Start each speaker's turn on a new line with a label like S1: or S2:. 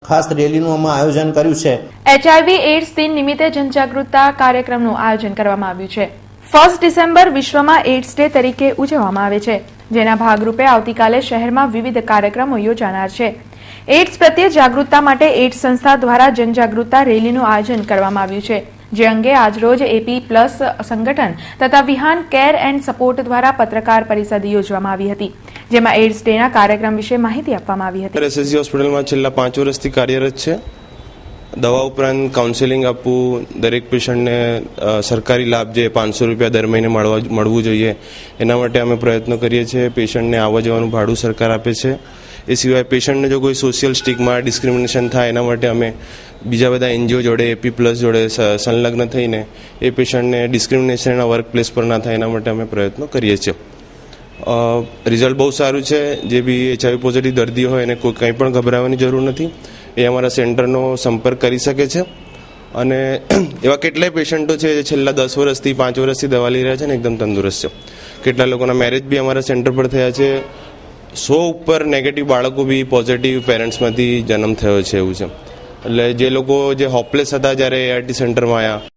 S1: ખાસ રેલીનું અમે આયોજન કર્યું છે।
S2: HIV એઇડ્સ દિન નિમિત્તે જનજાગૃતતા કાર્યક્રમનું આયોજન કરવામાં આવ્યું છે। 1 ડિસેમ્બર વિશ્વમાં એઇડ્સ ડે તરીકે ઉજવવામાં આવે છે, જેના ભાગરૂપે આવતીકાલે શહેરમાં વિવિધ કાર્યક્રમો યોજાનાર છે। એઇડ્સ પ્રત્યે જાગૃતતા માટે એઇડ્સ સંસ્થા દ્વારા જનજાગૃતતા રેલીનું આયોજન કરવામાં આવ્યું છે, જે અંગે આજરોજ AP+ સંગઠન તથા વિહાન કેર એન્ડ સપોર્ટ દ્વારા પત્રકાર પરિષદ યોજવામાં આવી હતી, જેમાં એઇડ્સ ડેના કાર્યક્રમ વિશે માહિતી આપવામાં આવી હતી।
S3: SSG હોસ્પિટલમાં છેલ્લા 5 વર્ષથી કાર્યરત છે। દવા ઉપરાંત કાઉન્સેલિંગ આપવું, દરેક પેશન્ટને સરકારી લાભ જે 500 રૂપિયા દર મહિને મળવું જોઈએ એના માટે અમે પ્રયત્નો કરીએ છીએ। પેશન્ટને આવવા જવાનું ભાડું સરકાર આપે છે। એ સિવાય પેશન્ટને જો કોઈ સોશિયલ સ્ટિગ્મા ડિસ્ક્રિમિનેશન થાય એના માટે અમે બીજા બધા NGO જોડે AP+ જોડે સંલગ્ન થઈને એ પેશન્ટને ડિસ્ક્રિમિનેશન એના વર્ક પ્લેસ પર ના થાય એના માટે અમે પ્રયત્નો કરીએ છીએ। રિઝલ્ટ બહુ સારું છે। જે બી HIV પોઝિટિવ દર્દી હોય એને કોઈ કંઈ પણ ગભરાવાની જરૂર નથી। એ અમારા સેન્ટરનો સંપર્ક કરી શકે છે અને એવા કેટલાય પેશન્ટો છે જે છેલ્લા 10 વર્ષથી 5 વર્ષથી દવા લઈ રહ્યા છે ને એકદમ તંદુરસ્ત છે। કેટલા લોકોના મેરેજ બી અમારા સેન્ટર પર થયા છે। 100 ઉપર નેગેટિવ બાળકો બી પોઝિટિવ પેરેન્ટ્સમાંથી જન્મ થયો છે એવું છે। એટલે જે લોકો જે હોપલેસ હતા જ્યારે ART સેન્ટરમાં આવ્યા